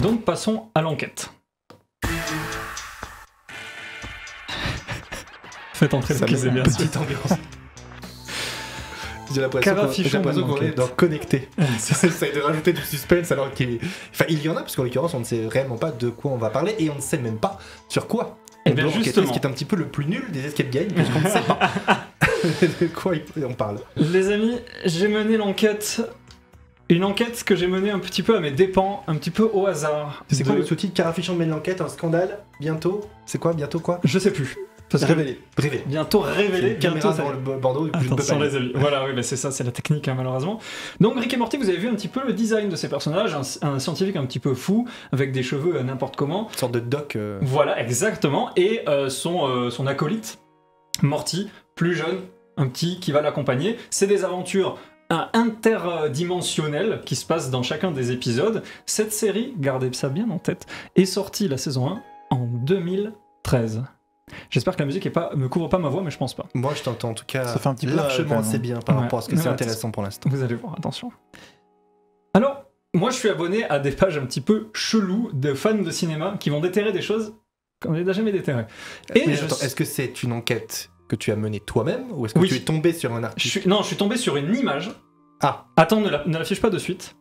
Donc passons à l'enquête. Faites entrer ce qu'ils aiment bien. Petite ambiance. J'ai l'impression qu'on est dans Connecté. Ça essaie de rajouter du suspense alors qu'il y en a, parce qu'en l'occurrence, on ne sait réellement pas de quoi on va parler et on ne sait même pas sur quoi. Et bien justement, ce qui est un petit peu le plus nul des escape games, puisqu'on ne sait pas de quoi on parle. Les amis, j'ai mené l'enquête. Une enquête que j'ai menée un petit peu à mes dépens, un petit peu au hasard. C'est quoi le sous-titre? Carafichon mène l'enquête, un scandale, bientôt? C'est quoi? Bientôt quoi? Je sais plus. Révélé. Bientôt révélé. Caméra bientôt dans le bandeau. Attention les amis. Voilà, oui, bah c'est ça, c'est la technique malheureusement. Donc Rick et Morty, vous avez vu un petit peu le design de ces personnages, un scientifique un petit peu fou, avec des cheveux n'importe comment. Une sorte de doc. Voilà, exactement. Et son acolyte, Morty, plus jeune, un petit qui va l'accompagner. C'est des aventures interdimensionnelles qui se passent dans chacun des épisodes. Cette série, gardez ça bien en tête, est sortie la saison 1 en 2013. J'espère que la musique me couvre pas ma voix, mais je pense pas. Moi, je t'entends en tout cas ça fait un petit peu largement assez bien par rapport à ce que c'est intéressant pour l'instant. Vous allez voir, attention. Alors, moi, je suis abonné à des pages un petit peu cheloues de fans de cinéma qui vont déterrer des choses qu'on n'a jamais déterrées. Est-ce que c'est une enquête que tu as menée toi-même ou est-ce que tu es tombé sur un article? Non, je suis tombé sur une image. Ah. Attends, ne l'affiche pas de suite.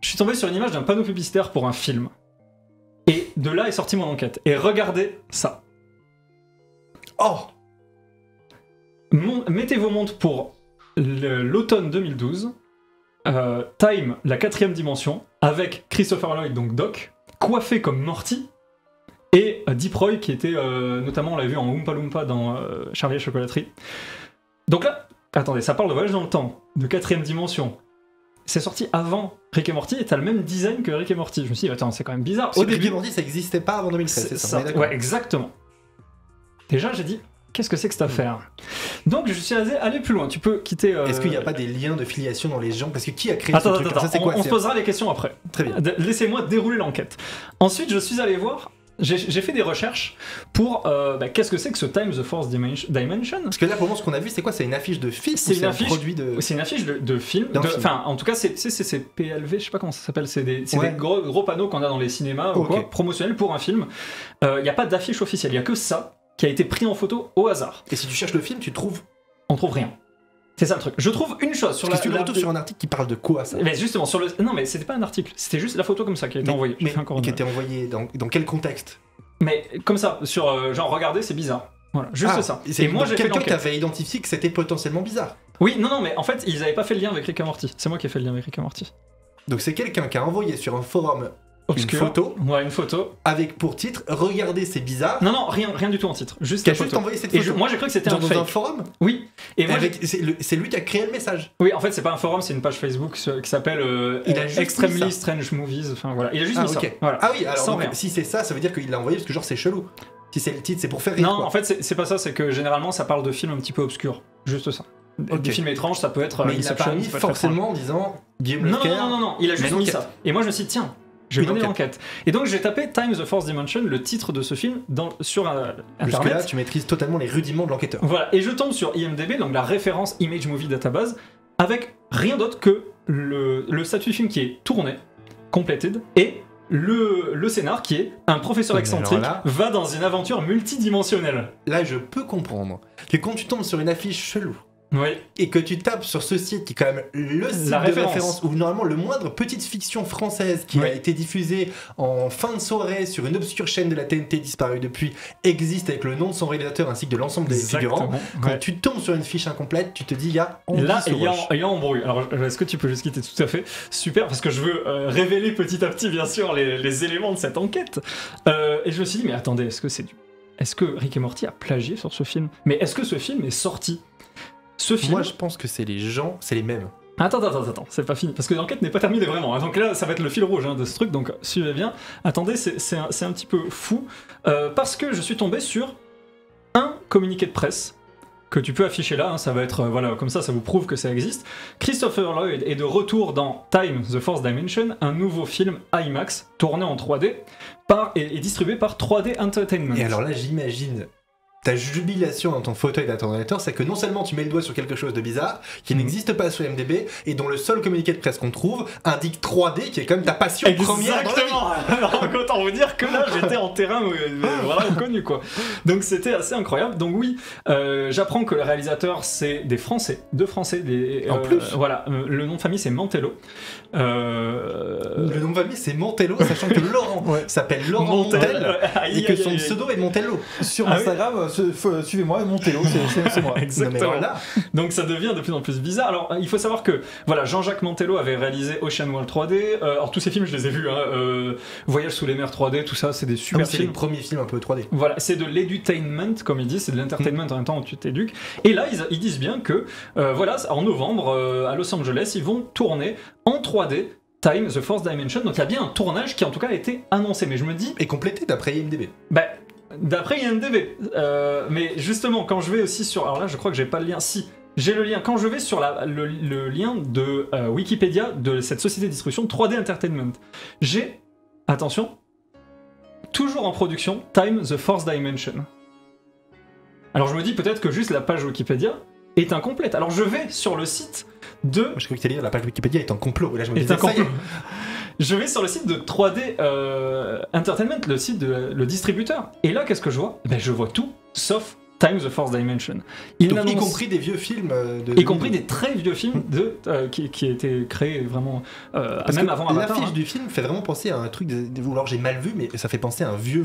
Je suis tombé sur une image d'un panneau publicitaire pour un film. Et de là est sortie mon enquête. Et regardez ça. Oh! Mettez vos montres pour l'automne 2012. Time, la 4ème dimension, avec Christopher Lloyd, donc Doc, coiffé comme Morty, et Deep Roy, qui était, notamment, on l'a vu en Oompa Loompa dans Charlie et la chocolaterie. Donc là, attendez, ça parle de voyage dans le temps, de 4ème dimension. C'est sorti avant Rick et Morty, et t'as le même design que Rick et Morty. Je me suis dit, attends, c'est quand même bizarre. Au début, Rick et Morty, ça n'existait pas avant 2013, c'est ça? Ouais, exactement. Déjà, j'ai dit, qu'est-ce que c'est que cette affaire? Donc, je suis allé plus loin. Tu peux quitter... Est-ce qu'il n'y a pas des liens de filiation dans les gens? Parce que qui a créé ce truc? Ça, c'est quoi? On se posera les questions après. Très bien. Laissez-moi dérouler l'enquête. Ensuite, je suis allé voir... J'ai fait des recherches pour qu'est-ce que c'est que ce Time the Fourth Dimension. Parce que là, pour moi, ce qu'on a vu, c'est quoi? C'est une affiche de film? C'est une affiche de... C'est une affiche de film. Enfin, en tout cas, c'est PLV, je sais pas comment ça s'appelle. C'est des gros panneaux qu'on a dans les cinémas ou quoi, promotionnels pour un film. Il n'y a pas d'affiche officielle. Il n'y a que ça qui a été pris en photo au hasard. Et si tu cherches le film, tu trouves... On trouve rien. C'est ça le truc. Je trouve une chose sur sur un article qui parle de quoi, ça? Mais justement, non, mais c'était pas un article. C'était juste la photo comme ça qui a été envoyée. Mais qui a été envoyée dans quel contexte? Mais comme ça, sur genre regardez, c'est bizarre. Voilà, juste ça. Et moi, j'ai quelqu'un qui avait identifié que c'était potentiellement bizarre. Oui, non, mais en fait, ils avaient pas fait le lien avec Rick et Morty. C'est moi qui ai fait le lien avec Rick et Morty. Donc c'est quelqu'un qui a envoyé sur un forum obscur. Une photo. Avec pour titre, regardez, c'est bizarre. Non, rien du tout en titre. Juste la photo. Juste envoyé cette photo. Moi, j'ai cru que c'était un fake. Dans un forum? Oui. Et c'est lui qui a créé le message. Oui, en fait, c'est pas un forum, c'est une page Facebook qui s'appelle Extremely Strange Movies. Enfin voilà, il a juste mis ça. Voilà. Ah oui, alors donc, si c'est ça, ça veut dire qu'il l'a envoyé parce que genre c'est chelou. Si c'est le titre, c'est pour faire rire. Non, quoi. En fait, c'est pas ça, c'est que généralement ça parle de films un petit peu obscurs. Juste ça. Des films étranges, ça peut être. Mais il l'a pas mis forcément en disant Guillaume Leclerc. Non, il a juste mis ça. Et moi je me suis dit, tiens, je vais mener l'enquête. Et donc j'ai tapé Time the Fourth Dimension, le titre de ce film, sur Internet. Jusque-là, tu maîtrises totalement les rudiments de l'enquêteur. Voilà, et je tombe sur IMDb, donc la référence Image Movie Database, avec rien d'autre que le statut du film qui est tourné, completed, et le scénar qui est un professeur excentrique va dans une aventure multidimensionnelle. Là, je peux comprendre que quand tu tombes sur une affiche chelou, oui. Et que tu tapes sur ce site qui est quand même le site de référence où normalement le moindre petite fiction française qui a été diffusée en fin de soirée sur une obscure chaîne de la TNT disparue depuis existe avec le nom de son réalisateur ainsi que de l'ensemble des figurants. Quand tu tombes sur une fiche incomplète, tu te dis il y a embrouille. Alors est-ce que tu peux juste quitter? Tout à fait. Super, parce que je veux révéler petit à petit bien sûr les éléments de cette enquête. Et je me suis dit mais attendez, est-ce que Rick et Morty a plagié sur ce film? Mais est-ce que ce film est sorti? Moi, je pense que c'est les mêmes. Attends, c'est pas fini, parce que l'enquête n'est pas terminée vraiment. Donc là, ça va être le fil rouge de ce truc, donc suivez bien. Attendez, c'est un petit peu fou, parce que je suis tombé sur un communiqué de presse que tu peux afficher là, ça va être, voilà, comme ça vous prouve que ça existe. Christopher Lloyd est de retour dans Time the Fourth Dimension, un nouveau film IMAX, tourné en 3D, et distribué par 3D Entertainment. Et alors là, j'imagine ta jubilation dans ton fauteuil d'ordinateur, c'est que non seulement tu mets le doigt sur quelque chose de bizarre, qui n'existe pas sur MDB, et dont le seul communiqué de presse qu'on trouve indique 3D, qui est quand même ta passion première dans la vie. Exactement. Alors autant vous dire que là j'étais en terrain voilà, connu quoi. Donc c'était assez incroyable. Donc oui, j'apprends que le réalisateur c'est des Français, deux Français. En plus. Voilà, le nom de famille c'est Mantello. Le nom de famille c'est Montello, sachant que Laurent s'appelle Laurent Montel, et que son pseudo est Montello. Sur Instagram, suivez-moi, Montello, c'est moi. Exactement. Voilà. Donc ça devient de plus en plus bizarre. Alors il faut savoir que voilà, Jean-Jacques Mantello avait réalisé Ocean World 3D. Alors tous ces films je les ai vus, hein, Voyage sous les mers 3D, tout ça, c'est des super films. C'est les premiers films un peu 3D. Voilà, c'est de l'edutainment comme ils disent, c'est de l'entertainment en même temps où tu t'éduques. Et là ils disent bien que voilà, en novembre à Los Angeles ils vont tourner en 3D Time, The Fourth Dimension. Donc il y a bien un tournage qui en tout cas a été annoncé. Mais je me dis... Et complété d'après IMDb. Bah, d'après IMDb. Mais justement, quand je vais aussi sur... Alors là, je crois que j'ai pas le lien. Si, j'ai le lien. Quand je vais sur le lien de Wikipédia de cette société de distribution 3D Entertainment, j'ai... Attention, toujours en production, Time, The Fourth Dimension. Alors je me dis peut-être que juste la page Wikipédia est incomplète. Alors je vais sur le site de... Je crois que t'allais dire la page Wikipédia est en complot. Et là je me disais, ça y est. Je vais sur le site de 3D Entertainment, le site de le distributeur. Et là, qu'est-ce que je vois ? Ben, je vois tout, sauf Time, The Fourth Dimension. Y compris des vieux films y compris des très vieux films qui étaient créés vraiment même avant Avatar. L'affiche du film fait vraiment penser à un truc, alors j'ai mal vu, mais ça fait penser à un vieux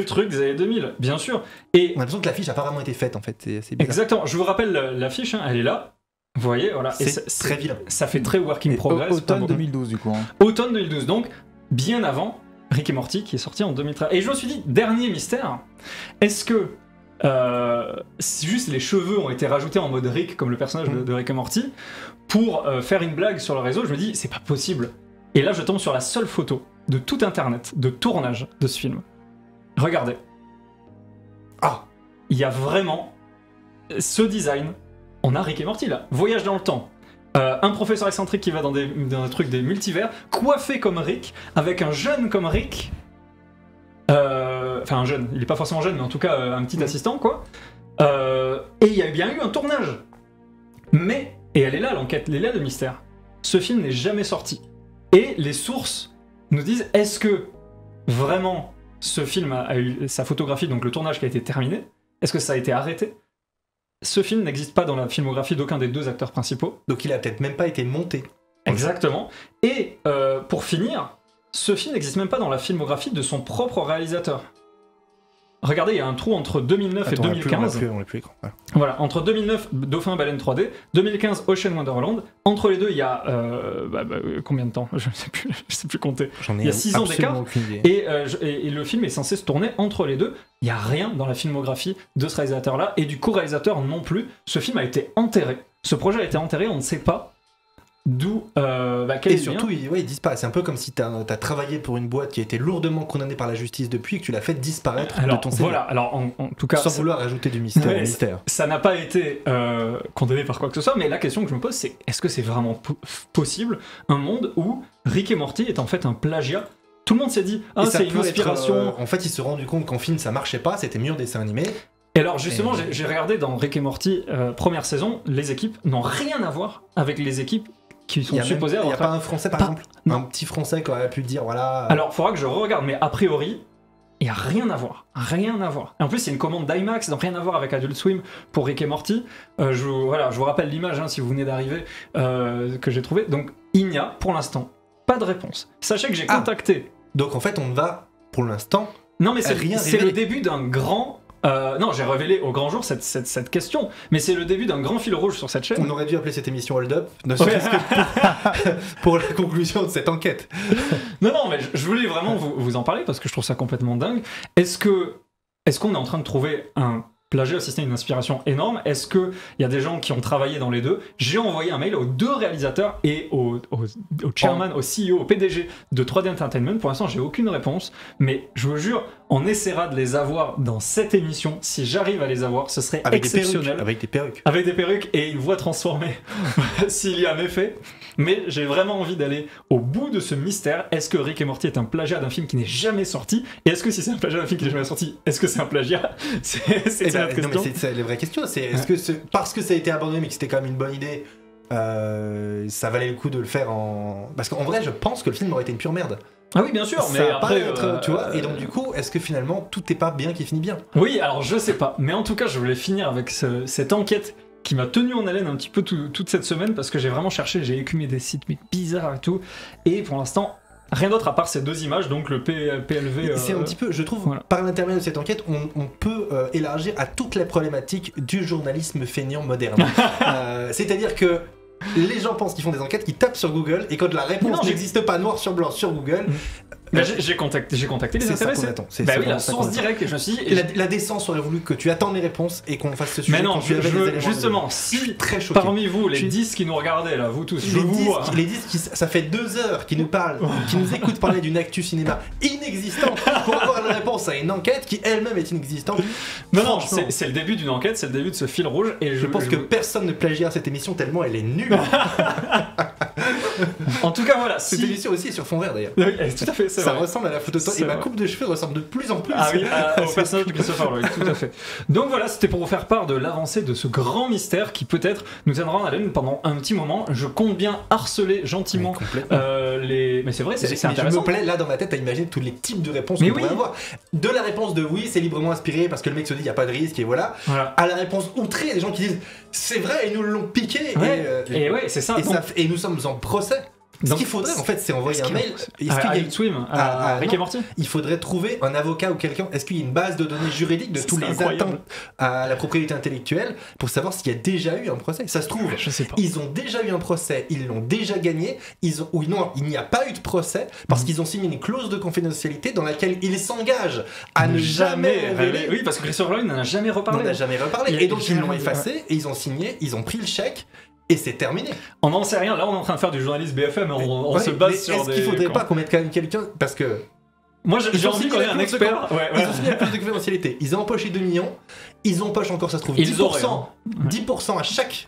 truc des années 2000, bien sûr. Et on a l'impression que l'affiche a pas vraiment été faite, en fait. C'est bizarre. Exactement, je vous rappelle l'affiche, hein, elle est là. Vous voyez, voilà. C'est très vilain. Ça fait très working progress. Automne 2012, du coup. Hein. Automne 2012, donc bien avant Rick et Morty qui est sorti en 2013. Et je me suis dit, dernier mystère, est-ce que juste les cheveux ont été rajoutés en mode Rick, comme le personnage de Rick et Morty, pour faire une blague sur le réseau? Je me dis, c'est pas possible. Et là, je tombe sur la seule photo de tout Internet de tournage de ce film. Regardez. Ah, il y a vraiment ce design. On a Rick et Morty là. Voyage dans le temps. Un professeur excentrique qui va dans des trucs des multivers, coiffé comme Rick, avec un jeune comme Rick. Enfin, un jeune, il est pas forcément jeune, mais en tout cas un petit assistant, quoi. Et il y a bien eu un tournage. Mais, et elle est là l'enquête, elle est là le mystère. Ce film n'est jamais sorti. Et les sources nous disent, est-ce que vraiment ce film a eu sa photographie, donc le tournage qui a été terminé, est-ce que ça a été arrêté ? Ce film n'existe pas dans la filmographie d'aucun des deux acteurs principaux. Donc il a peut-être même pas été monté. Exactement. Et pour finir, ce film n'existe même pas dans la filmographie de son propre réalisateur. Regardez, il y a un trou entre 2009 et 2015. On l'a plus écran. Ouais. Voilà, entre 2009, Dauphin Baleine 3D, 2015, Ocean Wonderland. Entre les deux, il y a combien de temps ? Je sais plus compter. Il y a 6 ans d'écart. Et le film est censé se tourner entre les deux. Il n'y a rien dans la filmographie de ce réalisateur-là et du co-réalisateur non plus. Ce film a été enterré. Ce projet a été enterré, on ne sait pas d'où quel et surtout il disparaît. C'est un peu comme si t'as travaillé pour une boîte qui a été lourdement condamnée par la justice depuis et que tu l'as fait disparaître de ton CV. Voilà, alors en tout cas sans vouloir rajouter du mystère. Ça n'a pas été condamné par quoi que ce soit, mais la question que je me pose c'est est-ce que c'est vraiment possible un monde où Rick et Morty est en fait un plagiat? Tout le monde s'est dit c'est une inspiration. En fait ils se sont rendus compte qu'en film ça marchait pas, c'était mieux en dessin animé. Et alors justement j'ai regardé dans Rick et Morty première saison, les équipes n'ont rien à voir avec les équipes qui sont supposés avoir... Il n'y a pas un français par exemple non. Un petit français qui aurait pu dire voilà... Alors il faudra que je regarde, mais a priori il n'y a rien à voir, rien à voir. Et en plus c'est une commande d'IMAX, donc rien à voir avec Adult Swim pour Rick et Morty. Je vous rappelle l'image si vous venez d'arriver que j'ai trouvé. Donc il n'y a pour l'instant pas de réponse. Sachez que j'ai contacté... Donc en fait on ne va pour l'instant... Non mais c'est le début d'un grand... non, j'ai révélé au grand jour cette question, mais c'est le début d'un grand fil rouge sur cette chaîne. On aurait dû appeler cette émission Hold Up, ne serait-ce que pour la conclusion de cette enquête. Non, mais je voulais vraiment vous en parler parce que je trouve ça complètement dingue. Est-ce qu'on est en train de trouver un plagiat, si c'est une inspiration énorme? Est-ce qu'il y a des gens qui ont travaillé dans les deux? J'ai envoyé un mail aux deux réalisateurs et au chairman, au CEO, au PDG de 3D Entertainment. Pour l'instant, j'ai aucune réponse, mais je vous jure, On essaiera de les avoir dans cette émission. Si j'arrive à les avoir, ce serait exceptionnel. Avec des perruques. Avec des perruques et une voix transformée, s'il y a un effet. Mais j'ai vraiment envie d'aller au bout de ce mystère. Est-ce que Rick et Morty est un plagiat d'un film qui n'est jamais sorti? Et est-ce que si c'est un plagiat d'un film qui n'est jamais sorti, est-ce que c'est un plagiat? C'est la question. Non, mais c'est la vraie question. Est-ce que parce que ça a été abandonné, mais que c'était quand même une bonne idée, ça valait le coup de le faire en... Parce qu'en vrai, je pense que le film aurait été une pure merde. Ah oui, bien sûr, ça mais après... tu vois, et donc du coup, est-ce que finalement, tout n'est pas bien qui finit bien? Oui, alors je sais pas. Mais en tout cas, je voulais finir avec cette enquête qui m'a tenu en haleine un petit peu toute cette semaine, parce que j'ai vraiment cherché, j'ai écumé des sites mais bizarres et tout, et pour l'instant, rien d'autre à part ces deux images, donc le PLV... C'est un petit peu, je trouve, voilà. Par l'intermédiaire de cette enquête, on peut élargir à toute la problématique du journalisme feignant moderne. C'est-à-dire que les gens pensent qu'ils font des enquêtes, qu'ils tapent sur Google, et quand la réponse n'existe pas noir sur blanc sur Google... Bah, j'ai contacté les intéressés. Bah oui, la source directe, et je me suis dit... La décence aurait voulu que tu attendes les réponses et qu'on fasse ce sujet. Mais non, justement, si très choqué. Parmi vous, les 10 qui nous regardaient, là, vous tous, les 10 qui, ça fait 2 heures qui nous parlent, qui nous écoutent parler d'une actu cinéma inexistante pour avoir la réponse à une enquête qui elle-même est inexistante. Non, c'est le début d'une enquête, c'est le début de ce fil rouge, et je pense que personne ne plagiera cette émission tellement elle est nulle. En tout cas, voilà. Cette émission aussi est sur fond vert d'ailleurs. Oui, tout à fait, ça ressemble à la photo et ma coupe de cheveux ressemble de plus en plus. Ah oui, au personnage de Christopher Lloyd, tout à fait. Donc voilà, c'était pour vous faire part de l'avancée de ce grand mystère qui peut-être nous tiendra en haleine pendant un petit moment. Je compte bien harceler gentiment les... Mais c'est vrai, c'est intéressant. Je me plais là dans ma tête à imaginer tous les types de réponses qu'on pourrait avoir. De la réponse de oui, c'est librement inspiré parce que le mec se dit il n'y a pas de risque et voilà. À la réponse outrée, des gens qui disent c'est vrai, ils nous l'ont piqué. Et ouais, c'est ça. Et nous sommes en procès. Ce qu'il faudrait en fait, c'est envoyer un mail à Rick et Morty. Il faudrait trouver un avocat ou quelqu'un. Est-ce qu'il y a une base de données juridiques de tous les atteintes à la propriété intellectuelle pour savoir s'il y a déjà eu un procès? Ça se trouve, je sais pas. Ils ont déjà eu un procès, ils l'ont déjà gagné. Ou non, il n'y a pas eu de procès parce qu'ils ont signé une clause de confidentialité dans laquelle ils s'engagent à ne jamais révéler. Oui, parce que Christopher Lloyd n'en a jamais reparlé. Et donc ils l'ont effacé et ils ont signé, ils ont pris le chèque. Et c'est terminé. On n'en sait rien. Là, on est en train de faire du journalisme BFM. On se base sur des... Est-ce qu'il faudrait pas qu'on mette quand même quelqu'un... Parce que... Moi, j'ai envie qu'on ait un expert. Ils ont signé la clause de confidentialité. Ils ont empoché 2 millions. Ils empochent encore, ça se trouve, 10% à chaque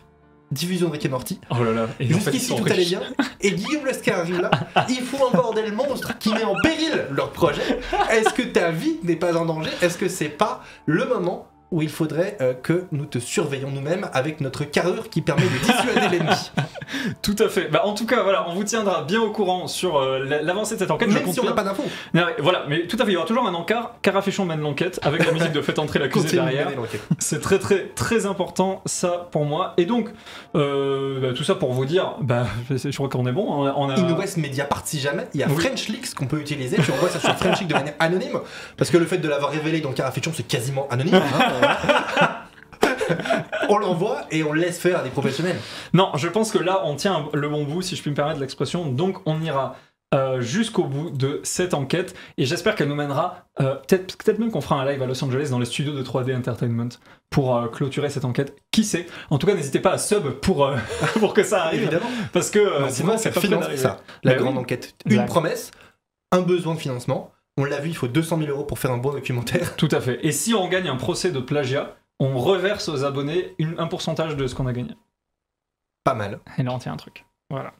diffusion de Rick et Morty. Oh là là. Jusqu'ici, tout allait bien. Et Guillaume Lescar arrive là. Il fout un bordel monstre qui met en péril leur projet. Est-ce que ta vie n'est pas en danger? Est-ce que c'est pas le moment où il faudrait que nous te surveillons nous-mêmes avec notre carrure qui permet de dissuader l'ennemi? Tout à fait. Bah, en tout cas, voilà, on vous tiendra bien au courant sur l'avancée de cette enquête. Même si on n'a pas d'infos. Voilà, mais tout à fait, il y aura toujours un encart. Carafichon mène l'enquête avec la musique de Faites entrer l'accusé derrière. C'est très très très important ça pour moi. Et donc, tout ça pour vous dire, je crois qu'on est bon. Il nous reste Mediapart si jamais. Il y a French Leaks qu'on peut utiliser. Tu envoies ça sur French Leaks de manière anonyme. Parce que le fait de l'avoir révélé dans Carafichon, c'est quasiment anonyme. On l'envoie et on laisse faire des professionnels. Non, je pense que là, on tient le bon bout, si je puis me permettre l'expression. Donc, on ira jusqu'au bout de cette enquête et j'espère qu'elle nous mènera. Peut-être même qu'on fera un live à Los Angeles dans les studios de 3D Entertainment pour clôturer cette enquête. Qui sait? En tout cas, n'hésitez pas à sub pour que ça arrive. Évidemment. Parce que sinon, ça finance ça. La grande enquête. Une promesse, un besoin de financement. On l'a vu, il faut 200 000 € pour faire un bon documentaire. Tout à fait. Et si on gagne un procès de plagiat, on reverse aux abonnés un pourcentage de ce qu'on a gagné. Pas mal. Et là, on tient un truc. Voilà.